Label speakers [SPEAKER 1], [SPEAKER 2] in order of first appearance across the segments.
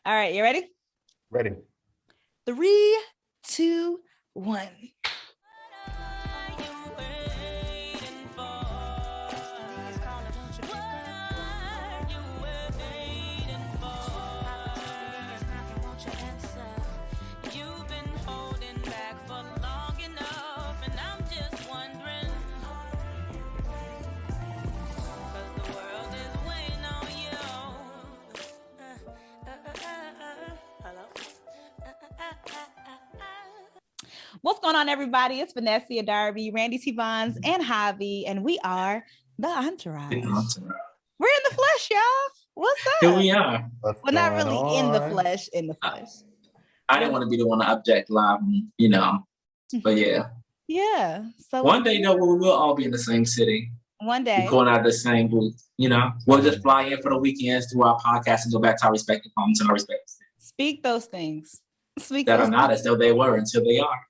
[SPEAKER 1] All right, you ready?
[SPEAKER 2] Ready.
[SPEAKER 1] 3, 2, 1. What's going on, everybody? It's Vannesia, Darby, Randy T-Vons, and JAVI, and we are the Entourage. We're in the flesh, y'all. What's up?
[SPEAKER 3] Here we are.
[SPEAKER 1] Well, not really in the flesh,
[SPEAKER 3] I didn't want to be the one to object live, but yeah.
[SPEAKER 1] Yeah. So
[SPEAKER 3] one day, though, we will all be in the same city.
[SPEAKER 1] One day.
[SPEAKER 3] We're going out of the same booth, We'll just fly in for the weekends, do our podcast, and go back to our respective homes and our respective cities.
[SPEAKER 1] Speak those things.
[SPEAKER 3] That are not as though they were until they are.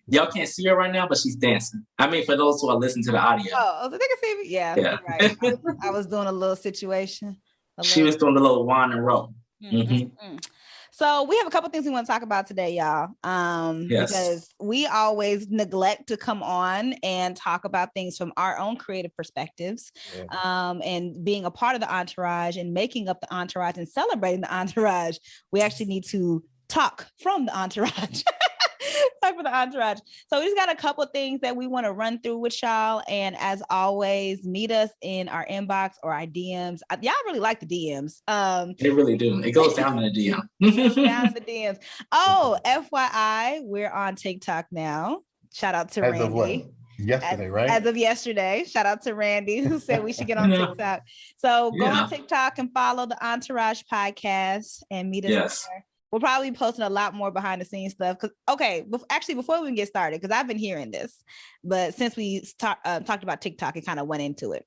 [SPEAKER 3] Y'all can't see her right now, but she's dancing. I mean, for those who are listening to the audio.
[SPEAKER 1] Oh, they can see me? Yeah. Right. I was doing a little situation.
[SPEAKER 3] She was doing a little wine and roll.
[SPEAKER 1] So we have a couple things we want to talk about today, y'all.
[SPEAKER 3] Yes.
[SPEAKER 1] Because we always neglect to come on and talk about things from our own creative perspectives. Yeah. And being a part of the entourage and making up the entourage and celebrating the entourage, we actually need to talk from the entourage. For the entourage. So we just got a couple of things that we want to run through with y'all. And as always, meet us in our inbox or our DMs. Y'all really like the DMs.
[SPEAKER 3] They really do. It goes down in the DM.
[SPEAKER 1] Down in the DMs. Oh, FYI, we're on TikTok now. Shout out to Randy.
[SPEAKER 2] Of what? Yesterday, right?
[SPEAKER 1] As of yesterday. Shout out to Randy who said we should get on TikTok. So go on TikTok and follow the Entourage podcast and meet us there. We'll probably be posting a lot more behind the scenes stuff. Before we even get started, because I've been hearing this, but since we talked about TikTok, it kind of went into it.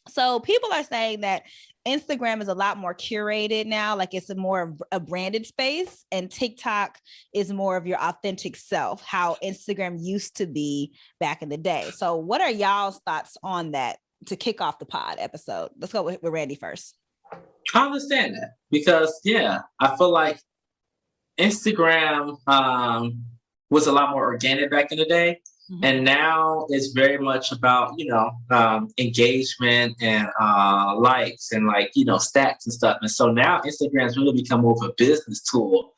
[SPEAKER 1] So people are saying that Instagram is a lot more curated now, like it's a branded space, and TikTok is more of your authentic self, how Instagram used to be back in the day. So what are y'all's thoughts on that to kick off the pod episode? Let's go with Randy first.
[SPEAKER 3] I understand that because, I feel like Instagram was a lot more organic back in the day. Mm-hmm. And now it's very much about, engagement and likes and stats and stuff. And so now Instagram's really become more of a business tool,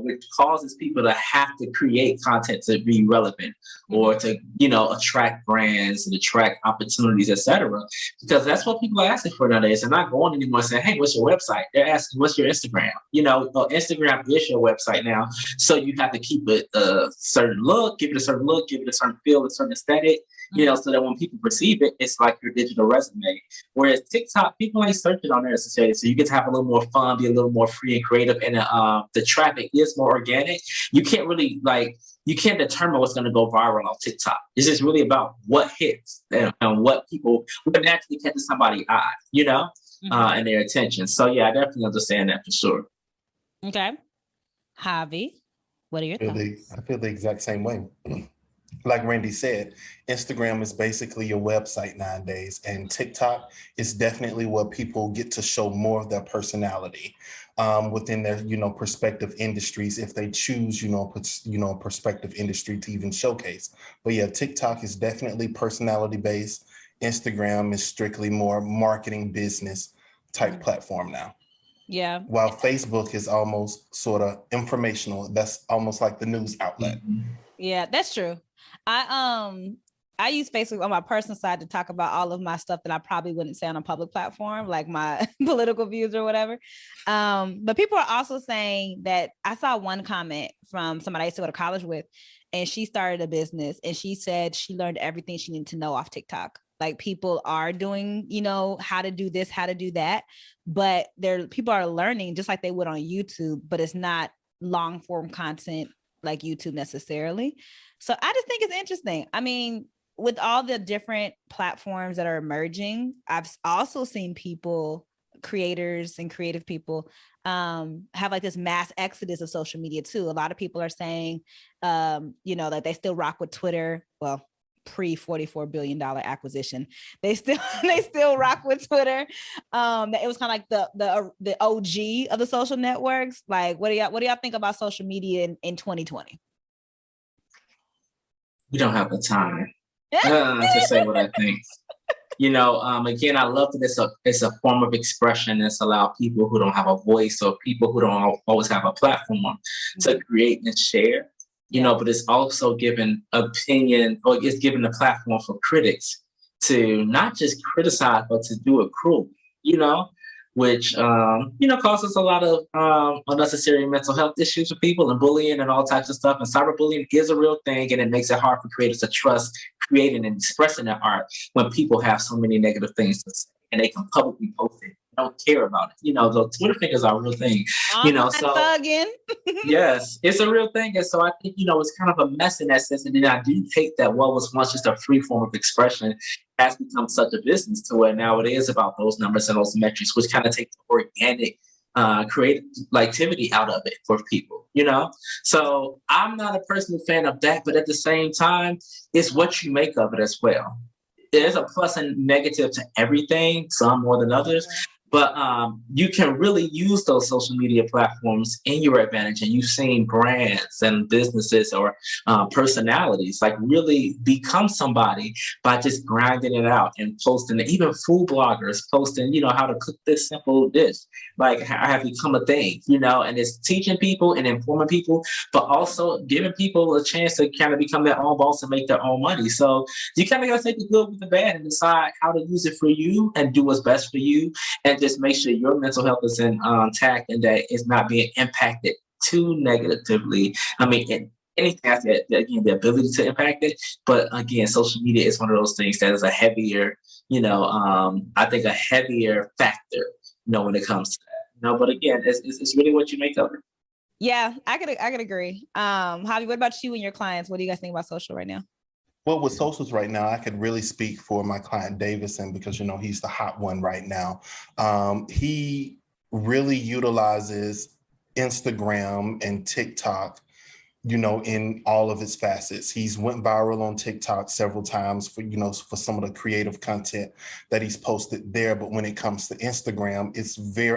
[SPEAKER 3] which causes people to have to create content to be relevant or to, attract brands and attract opportunities, etc. Because that's what people are asking for nowadays. They're not going anymore saying, hey, what's your website? They're asking, what's your Instagram? Instagram is your website now. So you have to keep it a certain look, give it a certain look, give it a certain feel, a certain aesthetic, so that when people perceive it, it's like your digital resume. Whereas TikTok, people ain't searching on there necessarily. So you get to have a little more fun, be a little more free and creative. And the traffic is more organic. You can't really you can't determine what's going to go viral on TikTok. It's just really about what hits and what naturally catches somebody's eye, and their attention. So I definitely understand that for sure.
[SPEAKER 1] Okay. JAVI, what are your thoughts?
[SPEAKER 2] I feel the exact same way. Like Randy said, Instagram is basically your website nowadays, and TikTok is definitely where people get to show more of their personality within their, prospective industries, if they choose, prospective industry to even showcase. But TikTok is definitely personality based. Instagram is strictly more marketing business type platform now.
[SPEAKER 1] Yeah.
[SPEAKER 2] While Facebook is almost sort of informational. That's almost like the news outlet.
[SPEAKER 1] Yeah, that's true. I use Facebook on my personal side to talk about all of my stuff that I probably wouldn't say on a public platform, like my political views or whatever. But people are also saying that I saw one comment from somebody I used to go to college with, and she started a business, and she said she learned everything she needed to know off TikTok. Like people are doing, how to do this, how to do that, but people are learning just like they would on YouTube, but it's not long form content like YouTube necessarily. So I just think it's interesting. I mean, with all the different platforms that are emerging, I've also seen people, creators and creative people, have like this mass exodus of social media too. A lot of people are saying, that they still rock with Twitter. Well, pre-$44 billion acquisition. They still rock with Twitter. It was kind of like the OG of the social networks. Like, what do y'all think about social media in 2020?
[SPEAKER 3] We don't have the time to say what I think. Again, I love that it's a form of expression that's allowed people who don't have a voice or people who don't always have a platform to create and share. But it's also given opinion, or it's given a platform for critics to not just criticize, but to do it cruel, which, causes a lot of unnecessary mental health issues for people, and bullying and all types of stuff. And cyberbullying is a real thing, and it makes it hard for creators to trust creating and expressing their art when people have so many negative things to say and they can publicly post it. They don't care about it. The Twitter fingers are a real thing. Yes, it's a real thing. And so I think, it's kind of a mess in that sense. And then I do take that what was once just a free form of expression has become such a business to where now it is about those numbers and those metrics, which kind of take the organic creative activity out of it for people, So I'm not a personal fan of that, but at the same time, it's what you make of it as well. There's a plus and negative to everything, some more than others. But you can really use those social media platforms in your advantage. And you've seen brands and businesses or personalities really become somebody by just grinding it out and posting it. Even food bloggers posting, how to cook this simple dish, have become a thing, and it's teaching people and informing people, but also giving people a chance to kind of become their own boss and make their own money. So you kind of got to take the good with the bad and decide how to use it for you and do what's best for you. And just make sure your mental health is intact and that it's not being impacted too negatively. I mean, anything has the ability to impact it. But again, social media is one of those things that is a heavier, I think a heavier factor, when it comes to that. But again, it's really what you make of it.
[SPEAKER 1] Yeah, I could agree. Javi, what about you and your clients? What do you guys think about social right now?
[SPEAKER 2] Well, with socials right now, I could really speak for my client Davison because, he's the hot one right now. He really utilizes Instagram and TikTok, in all of its facets. He's went viral on TikTok several times for some of the creative content that he's posted there. But when it comes to Instagram,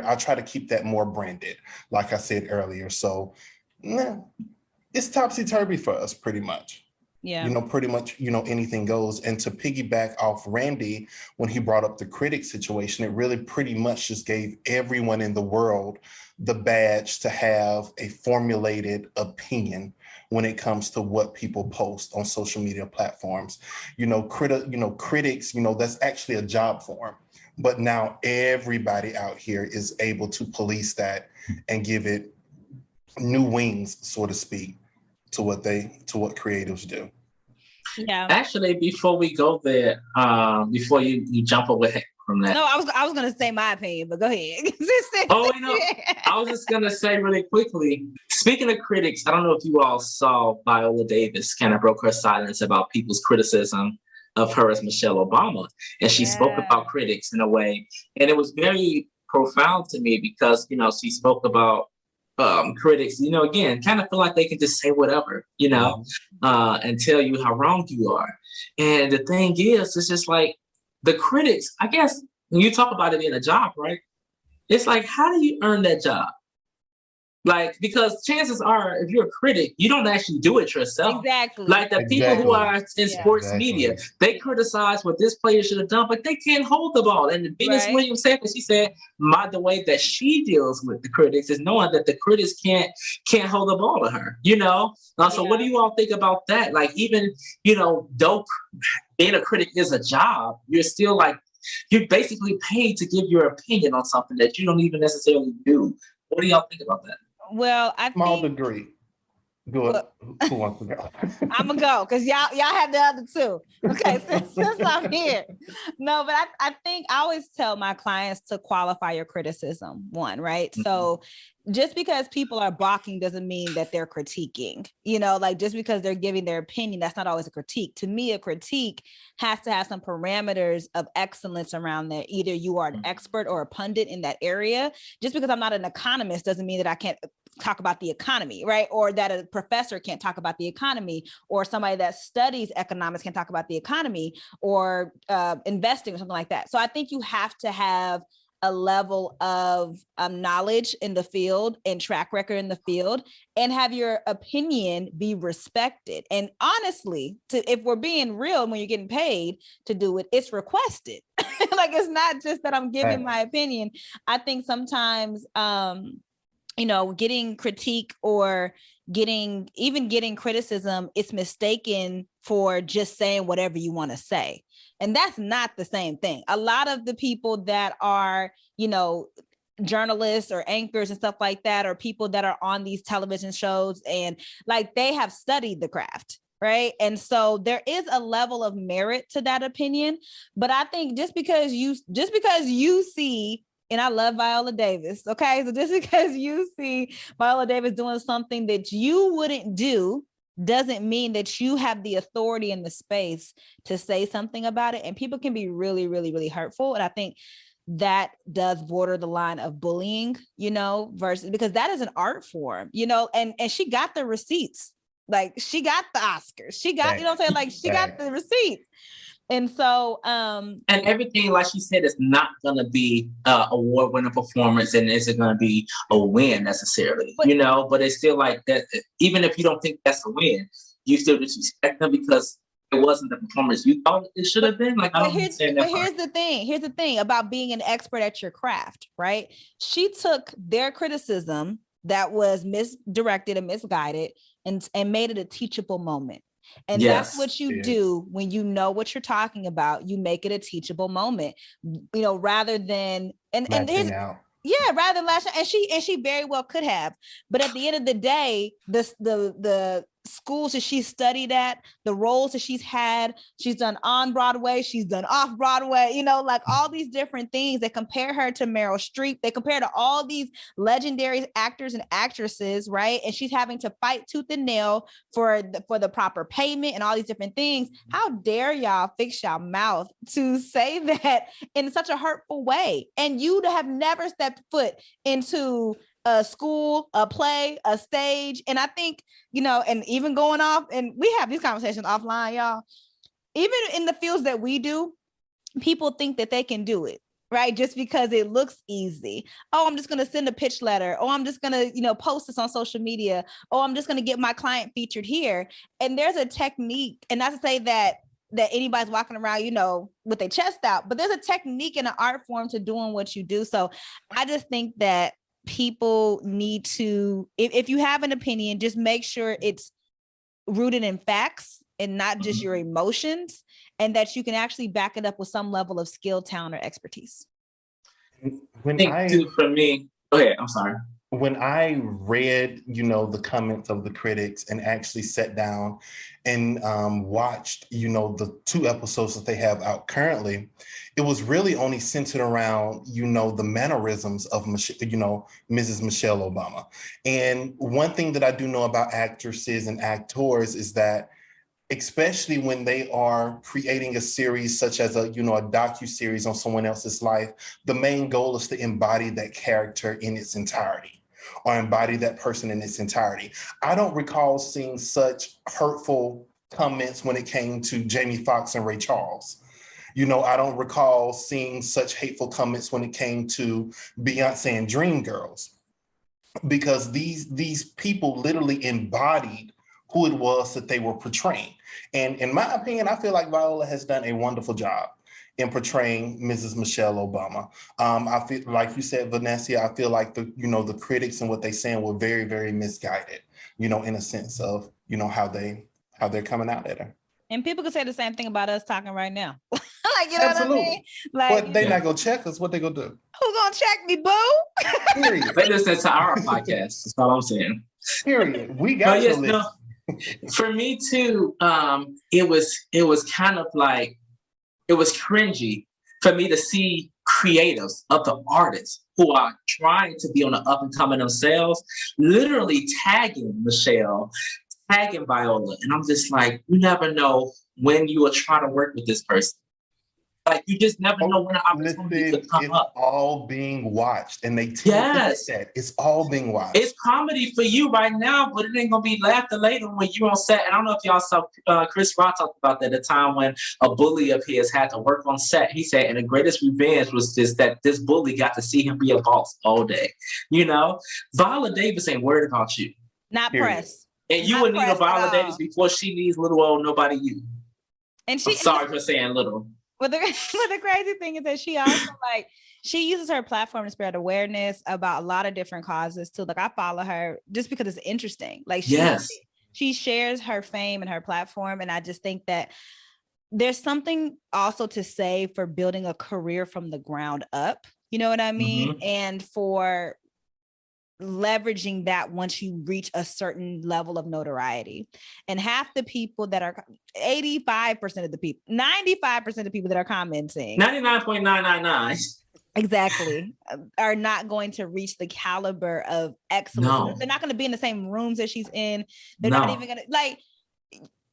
[SPEAKER 2] I try to keep that more branded, like I said earlier. So it's topsy-turvy for us pretty much.
[SPEAKER 1] Yeah.
[SPEAKER 2] Pretty much, anything goes. And to piggyback off Randy, when he brought up the critic situation, it really pretty much just gave everyone in the world the badge to have a formulated opinion when it comes to what people post on social media platforms. Critics, that's actually a job for them. But now everybody out here is able to police that and give it new wings, so to speak, to what creatives do.
[SPEAKER 1] Yeah.
[SPEAKER 3] Actually, before we go there, before you jump away from that.
[SPEAKER 1] No, I was gonna say my opinion, but go ahead.
[SPEAKER 3] I was just gonna say really quickly. Speaking of critics, I don't know if you all saw Viola Davis kind of broke her silence about people's criticism of her as Michelle Obama, and she spoke about critics in a way, and it was very profound to me because she spoke about critics, again, kind of feel like they can just say whatever, and tell you how wrong you are. And the thing is, it's just like the critics, I guess, when you talk about it being a job, right? It's like, how do you earn that job? Because chances are, if you're a critic, you don't actually do it yourself.
[SPEAKER 1] Exactly.
[SPEAKER 3] People who are in sports media, they criticize what this player should have done, but they can't hold the ball. And Venus Williams said that. She said, the way that she deals with the critics is knowing that the critics can't hold the ball to her. So what do you all think about that? Even though being a critic is a job, you're still you're basically paid to give your opinion on something that you don't even necessarily do. What do y'all think about that?
[SPEAKER 1] Well,
[SPEAKER 2] Small degree. Good. Who wants to go?
[SPEAKER 1] I'm gonna go because y'all have the other two. Okay, since I'm here. No, but I think I always tell my clients to qualify your criticism. One, right? Mm-hmm. So just because people are balking doesn't mean that they're critiquing. Just because they're giving their opinion, that's not always a critique. To me, a critique has to have some parameters of excellence around there. Either you are an expert or a pundit in that area. Just because I'm not an economist doesn't mean that I can't talk about the economy, right? Or that a professor can't talk about the economy, or somebody that studies economics can talk about the economy, or investing or something like that. So I think you have to have a level of knowledge in the field and track record in the field, and have your opinion be respected. And honestly, if we're being real, when you're getting paid to do it, it's requested. Like, it's not just that I'm giving my opinion. I think sometimes, getting critique or getting criticism, it's mistaken for just saying whatever you want to say. And that's not the same thing. A lot of the people that are, journalists or anchors and stuff like that, or people that are on these television shows, and like, they have studied the craft, right? And so there is a level of merit to that opinion. But I think just because you see, and I love Viola Davis, okay? So just because you see Viola Davis doing something that you wouldn't do doesn't mean that you have the authority in the space to say something about it. And people can be really, really, really hurtful. And I think that does border the line of bullying, versus, because that is an art form, and she got the receipts. Like, she got the Oscars. She got, you know what I'm saying? Like, she got the receipts. And so,
[SPEAKER 3] and everything, like she said, is not going to be award-winning performance, and isn't going to be a win necessarily, but it's still like that. Even if you don't think that's a win, you still disrespect them because it wasn't the performance you thought it should have been. Like, I don't understand that.
[SPEAKER 1] But here's the thing about being an expert at your craft, right? She took their criticism that was misdirected and misguided and made it a teachable moment. And that's what you do when you know what you're talking about. You make it a teachable moment, rather than rather than lashing. And she very well could have. But at the end of the day, the schools that she studied at, the roles that she's had, she's done on Broadway, she's done off Broadway, like all these different things that compare her to Meryl Streep. They compare to all these legendary actors and actresses, right? And she's having to fight tooth and nail for the proper payment and all these different things. How dare y'all fix y'all mouth to say that in such a hurtful way? And you have never stepped foot into a school, a play, a stage. And I think, and even going off, and we have these conversations offline, y'all, even in the fields that we do, people think that they can do it, right? Just because it looks easy. Oh, I'm just going to send a pitch letter. Oh, I'm just going to, post this on social media. Oh, I'm just going to get my client featured here. And there's a technique, and not to say that anybody's walking around, with their chest out, but there's a technique and an art form to doing what you do. So I just think that people need to, if you have an opinion, just make sure it's rooted in facts and not just your emotions, and that you can actually back it up with some level of skill, talent, or expertise.
[SPEAKER 3] For me, go ahead. I'm sorry.
[SPEAKER 2] When I read, the comments of the critics and actually sat down and watched, the 2 episodes that they have out currently, it was really only centered around, the mannerisms of, Mrs. Michelle Obama. And one thing that I do know about actresses and actors is that, especially when they are creating a series such as a docuseries on someone else's life, the main goal is to embody that character in its entirety, or embody that person in its entirety. I don't recall seeing such hurtful comments when it came to Jamie Foxx and Ray Charles. I don't recall seeing such hateful comments when it came to Beyonce and Dreamgirls, because these people literally embodied who it was that they were portraying. And in my opinion, I feel like Viola has done a wonderful job in portraying Mrs. Michelle Obama. I feel like you said, Vannesia, I feel like the critics and what they saying were very, very misguided, in a sense of, how they're coming out at her.
[SPEAKER 1] And people could say the same thing about us talking right now.
[SPEAKER 2] Absolutely.
[SPEAKER 1] What I mean? Like,
[SPEAKER 2] but they're not gonna check us. What they gonna do?
[SPEAKER 1] Who's gonna check me, boo?
[SPEAKER 3] Period. They listen to our podcast. That's all I'm saying.
[SPEAKER 2] Period. We got to listen.
[SPEAKER 3] No, for me too, it was kind of like, it was cringy for me to see creatives, other artists who are trying to be on the up and coming themselves, literally tagging Michelle, tagging Viola. And I'm just like, you never know when you are trying to work with this person. Like, you just never know when an opportunity could come
[SPEAKER 2] it's
[SPEAKER 3] up.
[SPEAKER 2] all being watched, and they tend to
[SPEAKER 3] Yes.
[SPEAKER 2] forget that. It's all being watched.
[SPEAKER 3] It's comedy for you right now, but it ain't gonna be laughter later when you're on set. And I don't know if y'all saw Chris Rock talked about that, the time when a bully of his had to work on set. He said, and the greatest revenge was just that this bully got to see him be a boss all day. You know, Viola Davis ain't worried about you.
[SPEAKER 1] Not
[SPEAKER 2] Period.
[SPEAKER 1] pressed.
[SPEAKER 3] And you
[SPEAKER 1] Not
[SPEAKER 3] would need a
[SPEAKER 1] pressed at
[SPEAKER 3] Viola
[SPEAKER 1] all.
[SPEAKER 3] Davis before she needs little old nobody you.
[SPEAKER 1] And
[SPEAKER 3] I'm sorry for saying little.
[SPEAKER 1] But the crazy thing is that she also like she uses her platform to spread awareness about a lot of different causes too. Like I follow her just because it's interesting. Like she shares her fame and her platform, and I just think that there's something also to say for building a career from the ground up. You know what I mean?
[SPEAKER 3] Mm-hmm.
[SPEAKER 1] And for leveraging that once you reach a certain level of notoriety. And half the people that are 85% of the people, 95% of the people that are commenting
[SPEAKER 3] 99.999
[SPEAKER 1] exactly are not going to reach the caliber of excellence.
[SPEAKER 3] No.
[SPEAKER 1] They're not going to be in the same rooms that she's in. They're not even going to like.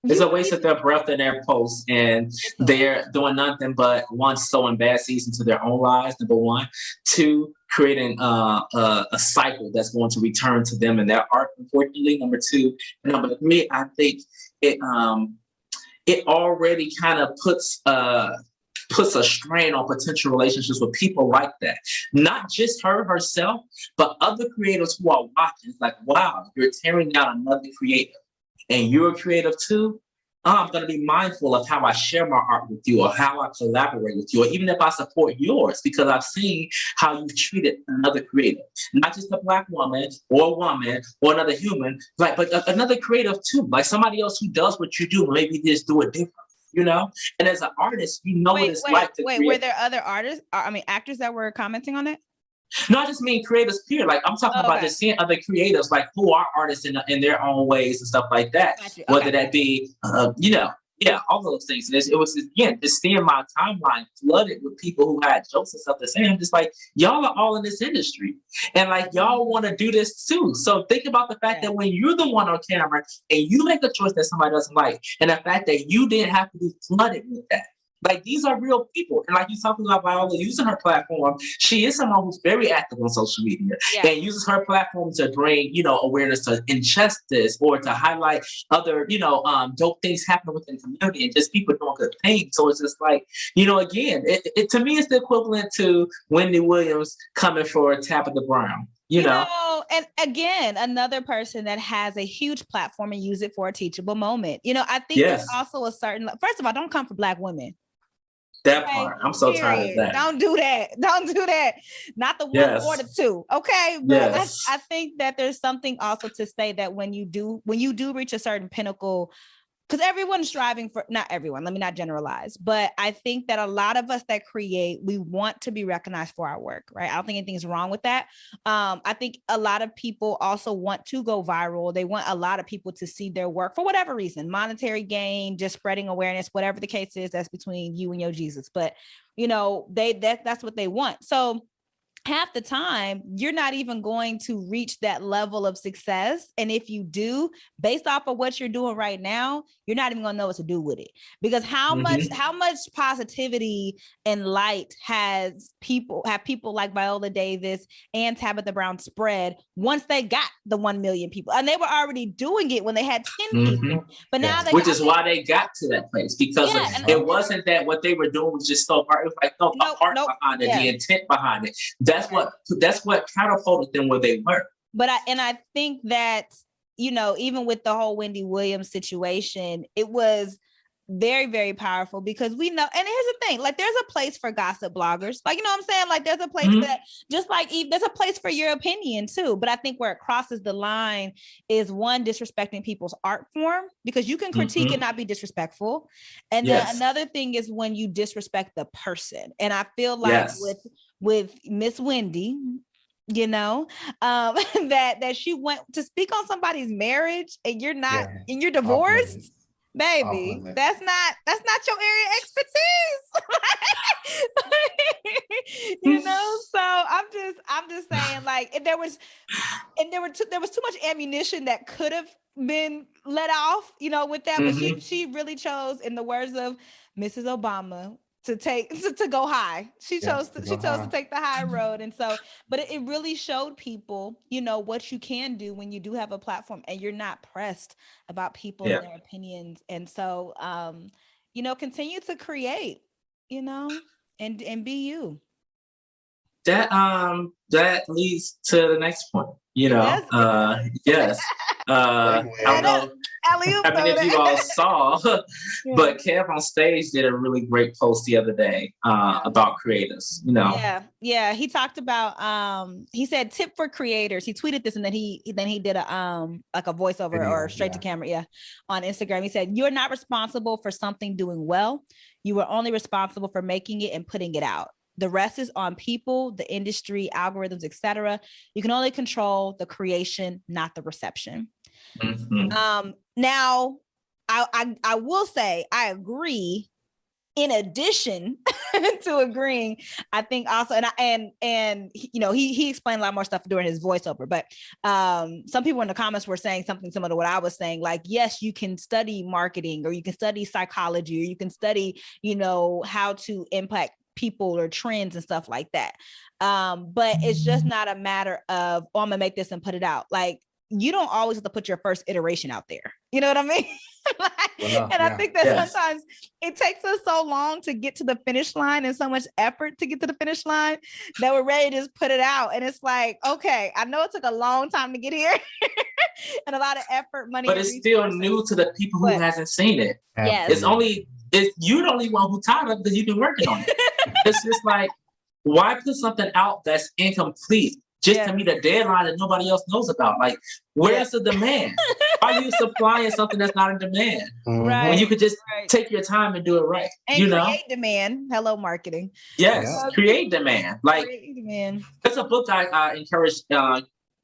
[SPEAKER 3] It's a waste of their breath and their posts, and they're doing nothing but, one, sowing bad seeds into their own lives, number one. Two, creating a cycle that's going to return to them and their art, unfortunately, number two. And number three, I think it already kind of puts a strain on potential relationships with people like that. Not just her herself, but other creators who are watching. It's like, wow, you're tearing down another creator. And you're a creative too, I'm going to be mindful of how I share my art with you, or how I collaborate with you, or even if I support yours, because I've seen how you've treated another creative, not just a Black woman or another human, like, but another creative too, like somebody else who does what you do, maybe just do it different, you know? And as an artist, you know what it's like to create.
[SPEAKER 1] Were there other actors that were commenting on it?
[SPEAKER 3] No, I just mean creators, period. Like, I'm talking about just seeing other creatives, like, who are artists in their own ways and stuff like that. Whether that be, all those things. And it was, again, just seeing my timeline flooded with people who had jokes and stuff to say. I'm just like, y'all are all in this industry. And, like, y'all want to do this too. So think about the fact that when you're the one on camera and you make a choice that somebody doesn't like, and the fact that you didn't have to be flooded with that. Like, these are real people. And like you talking about Viola using her platform, she is someone who's very active on social media and uses her platform to bring, awareness to injustice, or to highlight other, dope things happening within the community and just people doing good things. So it's just like, again, it to me, it's the equivalent to Wendy Williams coming for Tabitha Brown. You know,
[SPEAKER 1] and again, another person that has a huge platform and use it for a teachable moment. I think there's also a certain, first of all, don't come for Black women.
[SPEAKER 3] That part. I'm so tired of that.
[SPEAKER 1] Don't do that. Don't do that. Not the one or the two. Okay. But I think that there's something also to say that when you do reach a certain pinnacle, because everyone's striving for, not everyone, let me not generalize, but I think that a lot of us that create, we want to be recognized for our work, right? I don't think anything's wrong with that. I think a lot of people also want to go viral. They want a lot of people to see their work for whatever reason, monetary gain, just spreading awareness, whatever the case is, that's between you and your Jesus. But, that's what they want. So half the time, you're not even going to reach that level of success. And if you do, based off of what you're doing right now, you're not even going to know what to do with it. Because how much positivity and light have people like Viola Davis and Tabitha Brown spread once they got the 1 million people? And they were already doing it when they had 10 people. But now
[SPEAKER 3] why they got to that place, because it wasn't that what they were doing was just so hard. It was like the heart behind it, the intent behind it. That's what catapulted them where they were.
[SPEAKER 1] But I think that, even with the whole Wendy Williams situation, it was very, very powerful, because we know, and here's the thing, like, there's a place for gossip bloggers, like, you know what I'm saying? Like, there's a place that, just like there's a place for your opinion too. But I think where it crosses the line is, one, disrespecting people's art form, because you can critique and not be disrespectful. And then another thing is when you disrespect the person. And I feel like with Miss Wendy, that she went to speak on somebody's marriage, and you're not, and you're divorced. Baby, that's not your area of expertise. So I'm just saying, like, there was too much ammunition that could have been let off, with that. But she really chose, in the words of Mrs. Obama, to go high. She chose to take the high road. And so, but it really showed people, what you can do when you do have a platform and you're not pressed about people and their opinions. And so, continue to create, and be you.
[SPEAKER 3] That leads to the next point. Yes. I don't know how many of you all saw, but Kev on stage did a really great post the other day about creators.
[SPEAKER 1] Yeah. He talked about he said tip for creators. He tweeted this and then he did a like a voiceover video, or straight to camera, on Instagram. He said, "You're not responsible for something doing well. You are only responsible for making it and putting it out. The rest is on people, the industry, algorithms, etc. You can only control the creation, not the reception."
[SPEAKER 3] Mm-hmm.
[SPEAKER 1] Now, I will say I agree. In addition to agreeing, I think also, and he explained a lot more stuff during his voiceover. But some people in the comments were saying something similar to what I was saying. Like, yes, you can study marketing, or you can study psychology, or you can study, how to impact people or trends and stuff like that. But it's just not a matter of, I'm gonna make this and put it out. Like, you don't always have to put your first iteration out there. You know what I mean? I think that sometimes it takes us so long to get to the finish line and so much effort to get to the finish line that we're ready to just put it out. And it's like, okay, I know it took a long time to get here and a lot of effort, money,
[SPEAKER 3] but it's still new to the people who hasn't seen it.
[SPEAKER 1] Yes.
[SPEAKER 3] It's you're the only one who taught it because you've been working on it. It's just like, why put something out that's incomplete just to meet a deadline that nobody else knows about? Like, where's the demand? Why are you supplying something that's not in demand?
[SPEAKER 1] Right.
[SPEAKER 3] When you could just take your time and do it right.
[SPEAKER 1] And create demand. Hello, marketing.
[SPEAKER 3] Yes, create demand. Like, there's a book I encourage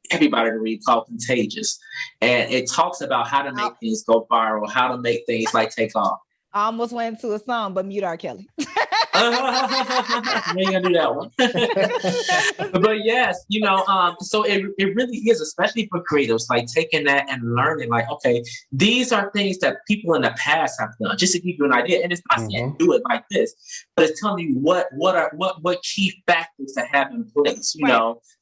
[SPEAKER 3] everybody to read called Contagious. And it talks about how to make things go viral, how to make things take off.
[SPEAKER 1] I almost went into a song, but mute R. Kelly.
[SPEAKER 3] We ain't gonna do that one. But yes, so it really is, especially for creatives, like taking that and learning, like, okay, these are things that people in the past have done, just to give you an idea. And it's not saying do it like this, but it's telling you what key factors to have in place,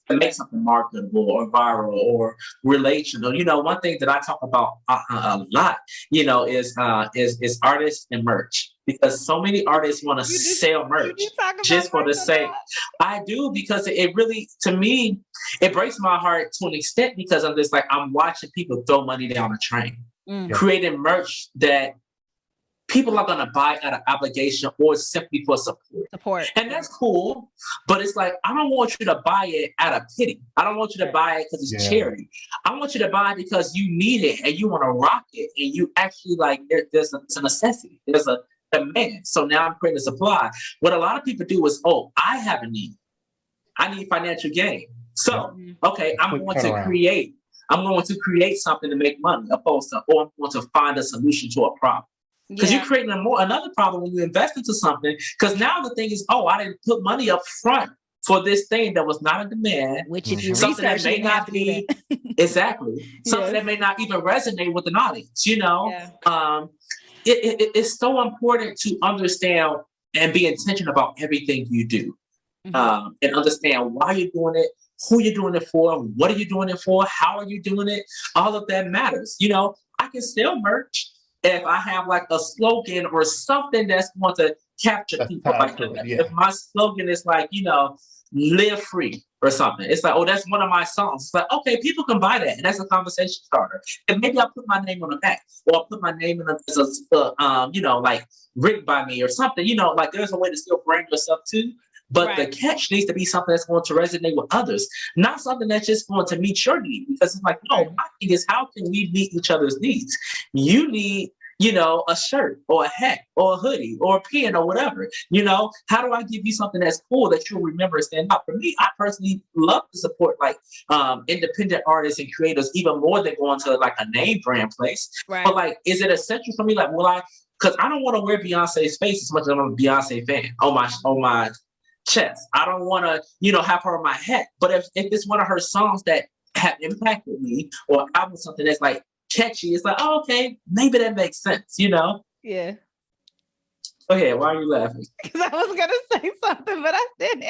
[SPEAKER 3] to make something marketable or viral or relational. One thing that I talk about a lot, is artists and merch. Because so many artists want to sell merch just for the sake. I do, because it really, to me, it breaks my heart to an extent, because I'm just like, I'm watching people throw money down a train, creating merch that people are going to buy out of obligation or simply for support. And that's cool. But it's like, I don't want you to buy it out of pity. I don't want you to buy it because it's charity. I want you to buy it because you need it and you want to rock it. And you actually there's a necessity. There's a demand. So now I'm creating a supply. What a lot of people do is, I have a need. I need financial gain. So, okay, I'm going to create something to make money, or I'm going to find a solution to a problem. Because you're creating another problem when you invest into something. Because now the thing is, I didn't put money up front for this thing that was not a demand,
[SPEAKER 1] which if you
[SPEAKER 3] something that may not be exactly something that may not even resonate with an audience. It's so important to understand and be intentional about everything you do, and understand why you're doing it, who you're doing it for, what are you doing it for, how are you doing it. All of that matters. I can sell merch if I have like a slogan or something that's going to capture people. If my slogan is like, live free or something, it's like, that's one of my songs. It's like, okay, people can buy that, and that's a conversation starter. And maybe I'll put my name on the back, or I'll put my name in like written by me or something. Like there's a way to still brand yourself too. But the catch needs to be something that's going to resonate with others, not something that's just going to meet your need. Because it's like, no, my thing is, how can we meet each other's needs? You need, a shirt or a hat or a hoodie or a pen or whatever. How do I give you something that's cool that you'll remember and stand out? For me, I personally love to support independent artists and creators even more than going to like a name brand place. Right. But is it essential for me? Because I don't want to wear Beyonce's face as much as I'm a Beyonce fan on my chest. I don't want to, have her on my hat. But if it's one of her songs that have impacted me, or album something that's like catchy, it's like, okay, maybe that makes sense,
[SPEAKER 1] Yeah.
[SPEAKER 3] Go ahead. Why are you laughing?
[SPEAKER 1] Because I was gonna say something, but I didn't.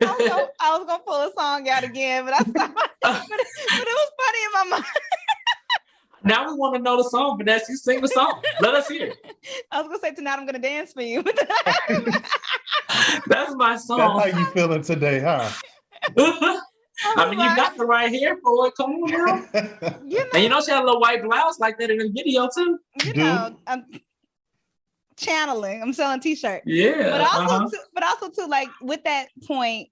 [SPEAKER 1] I was gonna pull a song out again, but I stopped. But it was funny in my mind.
[SPEAKER 3] Now we want to know the song, Vanessa. You sing the song. Let us hear it.
[SPEAKER 1] I was gonna say tonight I'm gonna dance for you.
[SPEAKER 3] That's my song.
[SPEAKER 2] That's how you feeling today, huh?
[SPEAKER 3] I mean, you got the right hair for it. Come on, girl. And you know she had a little white blouse like that in the video too.
[SPEAKER 1] You know, I'm channeling. I'm selling t-shirts.
[SPEAKER 3] Yeah.
[SPEAKER 1] But also too, like with that point,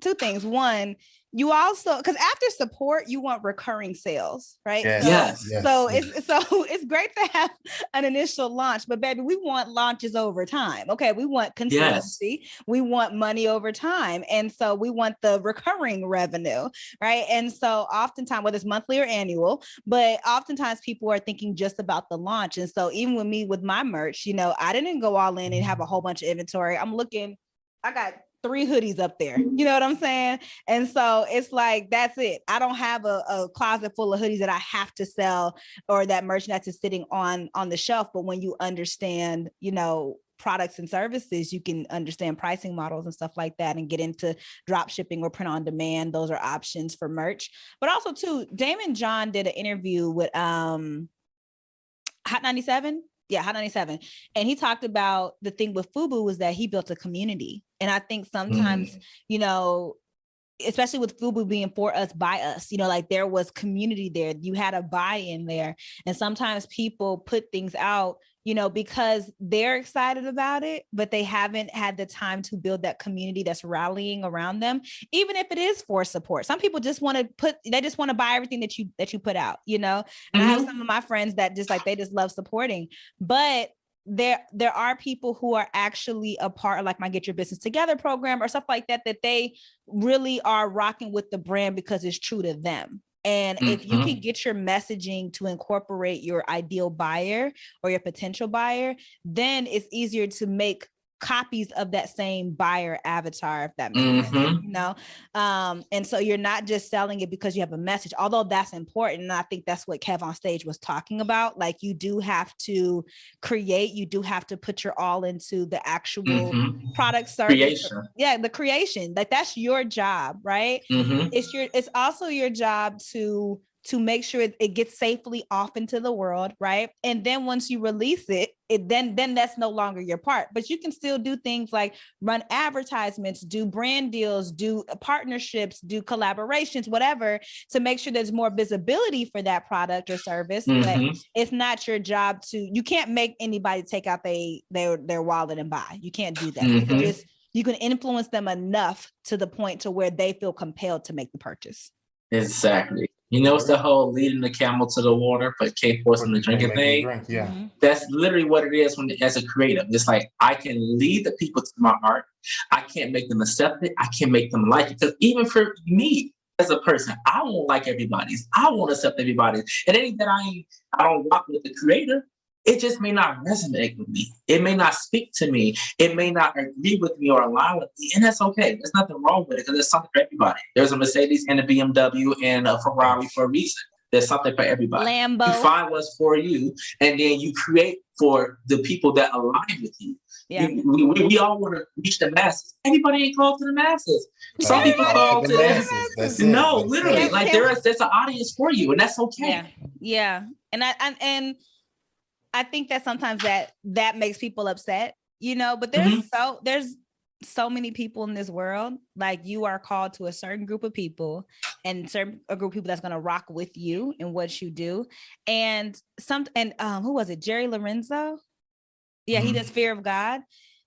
[SPEAKER 1] two things. One, you also, because after support, you want recurring sales, right?
[SPEAKER 3] Yes.
[SPEAKER 1] So it's great to have an initial launch, but baby, we want launches over time. Okay, we want consistency. Yes. We want money over time, and so we want the recurring revenue, right? And so oftentimes, whether it's monthly or annual, but oftentimes people are thinking just about the launch. And so even with me with my merch, you know, I didn't go all in and have a whole bunch of inventory. I got 3 hoodies up there. You know what I'm saying? And so it's like, that's it. I don't have a closet full of hoodies that I have to sell or that merchandise is sitting on the shelf. But when you understand, you know, products and services, you can understand pricing models and stuff like that and get into drop shipping or print on demand. Those are options for merch. But also too, Damon John did an interview with Hot 97. Yeah, Hot 97. And he talked about the thing with FUBU was that he built a community. And I think sometimes, you know, especially with FUBU being for us, by us, you know, like there was community there. You had a buy-in there. And sometimes people put things out, you know, because they're excited about it, but they haven't had the time to build that community that's rallying around them, even if it is for support. Some people just want to buy everything that you put out, you know. And I have some of my friends that they just love supporting, but there are people who are actually a part of like my Get Your Business Together program or stuff like that they really are rocking with the brand because it's true to them. And if you can get your messaging to incorporate your ideal buyer or your potential buyer, then it's easier to make copies of that same buyer avatar, if that makes sense, you know? And so you're not just selling it because you have a message, although that's important. And I think that's what Kev on stage was talking about. Like you do have to create, you do have to put your all into the actual product service.
[SPEAKER 3] Creation.
[SPEAKER 1] Yeah, the creation, like that's your job, right? It's also your job to make sure it gets safely off into the world, right? And then once you release it, then that's no longer your part. But you can still do things like run advertisements, do brand deals, do partnerships, do collaborations, whatever, to make sure there's more visibility for that product or service. But it's not your job you can't make anybody take out their wallet and buy. You can't do that. You can influence them enough to the point to where they feel compelled to make the purchase.
[SPEAKER 3] Exactly. You know, it's the whole leading the camel to the water, but can't force them to drink a thing. That's literally what it is as a creative. It's like, I can lead the people to my art. I can't make them accept it. I can't make them like it. Because even for me as a person, I won't like everybody's. I won't accept everybody's. It ain't that I don't rock with the creator. It just may not resonate with me. It may not speak to me. It may not agree with me or align with me. And that's okay. There's nothing wrong with it because there's something for everybody. There's a Mercedes and a BMW and a Ferrari for a reason. There's something for everybody.
[SPEAKER 1] Lambo.
[SPEAKER 3] You find what's for you, and then you create for the people that align with you. Yeah. We all want to reach the masses. Everybody ain't called to the masses. Some people call to the masses. No, literally. Like there's an audience for you, and that's okay.
[SPEAKER 1] Yeah. And I think that sometimes that makes people upset, you know, but there's so many people in this world. Like you are called to a certain group of people and a group of people that's going to rock with you and what you do. And who was it? Jerry Lorenzo? Yeah. He does Fear of God.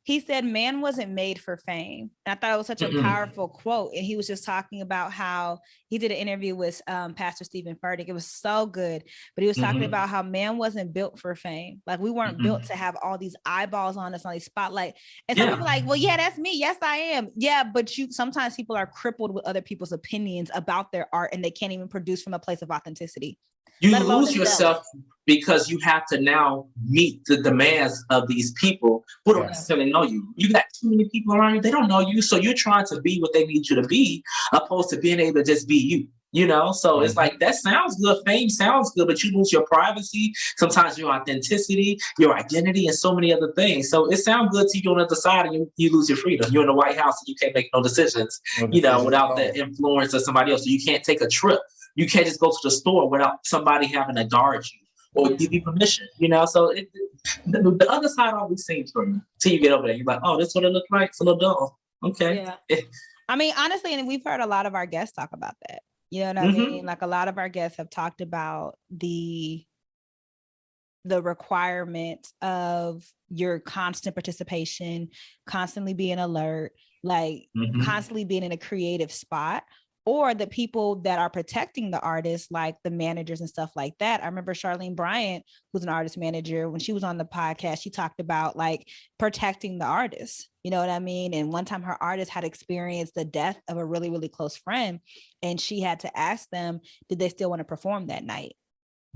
[SPEAKER 1] He said, man wasn't made for fame. And I thought it was such a powerful quote. And he was just talking about how he did an interview with Pastor Stephen Furtick. It was so good. But he was talking about how man wasn't built for fame. Like we weren't built to have all these eyeballs on us, on these spotlight. And some people are like, well, yeah, that's me. Yes, I am. Yeah, but sometimes people are crippled with other people's opinions about their art and they can't even produce from a place of authenticity.
[SPEAKER 3] You lose yourself because you have to now meet the demands of these people who don't necessarily know you. You got too many people around you, they don't know you. So you're trying to be what they need you to be, opposed to being able to just be you. So it's like, that sounds good. Fame sounds good, but you lose your privacy, sometimes your authenticity, your identity, and so many other things. So it sounds good to you on the other side, and you lose your freedom. You're in the White House and you can't make no decisions, without the influence of somebody else. So you can't take a trip. You can't just go to the store without somebody having to guard you or give you permission, So the other side always seems for me. Till you get over there, you're like, oh, this is what it looks like. It's a little dull. Okay.
[SPEAKER 1] Yeah. I mean, honestly, and we've heard a lot of our guests talk about that. You know what I mean? Like, a lot of our guests have talked about the requirement of your constant participation, constantly being alert, like constantly being in a creative spot, or the people that are protecting the artists, like the managers and stuff like that. I remember Charlene Bryant, who's an artist manager, when she was on the podcast, she talked about like protecting the artists. You know what I mean? And one time her artist had experienced the death of a really, really close friend, and she had to ask them, did they still want to perform that night?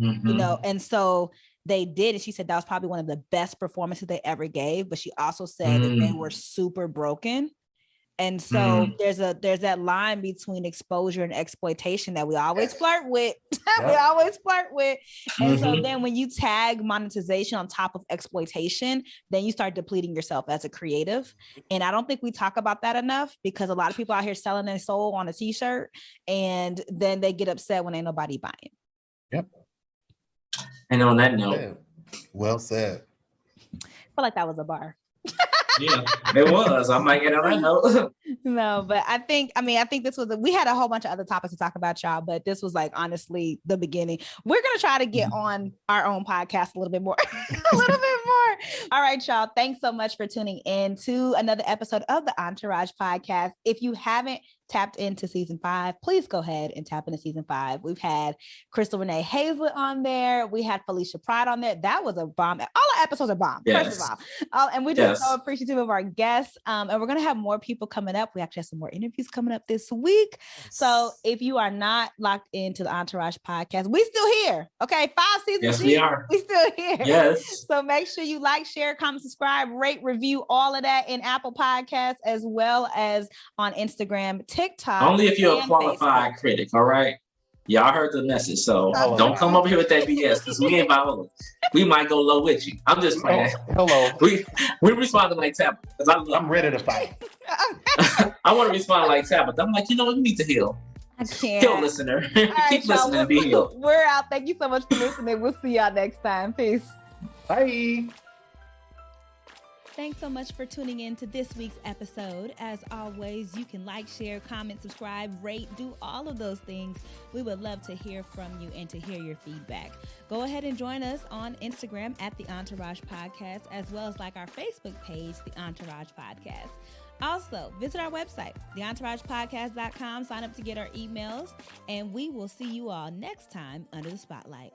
[SPEAKER 1] And so they did. And she said that was probably one of the best performances they ever gave. But she also said that they were super broken. And so there's that line between exposure and exploitation that we always flirt with. We always flirt with. And so then when you tag monetization on top of exploitation, then you start depleting yourself as a creative. And I don't think we talk about that enough, because a lot of people out here selling their soul on a t-shirt, and then they get upset when ain't nobody buying.
[SPEAKER 2] Yep.
[SPEAKER 3] And on that note,
[SPEAKER 2] well said.
[SPEAKER 1] I feel like that was a bar.
[SPEAKER 3] Yeah, it was. I might get on that note.
[SPEAKER 1] No, but I think this was, we had a whole bunch of other topics to talk about, y'all, but this was like, honestly, the beginning. We're going to try to get on our own podcast a little bit more, All right, y'all. Thanks so much for tuning in to another episode of the Entourage podcast. If you haven't tapped into season 5, please go ahead and tap into season 5. We've had Crystal Renee Hazlett on there. We had Felicia Pride on there. That was a bomb. All our episodes are bomb, first of all. And we're just so appreciative of our guests. And we're going to have more people coming up. We actually have some more interviews coming up this week. So if you are not locked into the Entourage podcast, we still here. Okay, 5 seasons.
[SPEAKER 3] Yes, we are.
[SPEAKER 1] We still here.
[SPEAKER 3] Yes.
[SPEAKER 1] So make sure you like, share, comment, subscribe, rate, review, all of that in Apple Podcasts, as well as on Instagram, TikTok.
[SPEAKER 3] Only if you're a qualified critic, all right? Y'all heard the message, so don't come over here with that BS, because we ain't violent. We might go low with you. I'm just playing.
[SPEAKER 2] Hello.
[SPEAKER 3] We responding like Tabitha, because
[SPEAKER 2] I'm ready to fight.
[SPEAKER 3] I want to respond like Tabitha. I'm like, you need to heal.
[SPEAKER 1] I can't.
[SPEAKER 3] Heal, listener. Keep listening and be healed.
[SPEAKER 1] We're out. Thank you so much for listening. We'll see y'all next time. Peace.
[SPEAKER 2] Bye.
[SPEAKER 1] Thanks so much for tuning in to this week's episode. As always, you can like, share, comment, subscribe, rate, do all of those things. We would love to hear from you and to hear your feedback. Go ahead and join us on Instagram at The Entourage Podcast, as well as like our Facebook page, The Entourage Podcast. Also, visit our website, theentouRagepodcast.com. Sign up to get our emails, and we will see you all next time under the spotlight.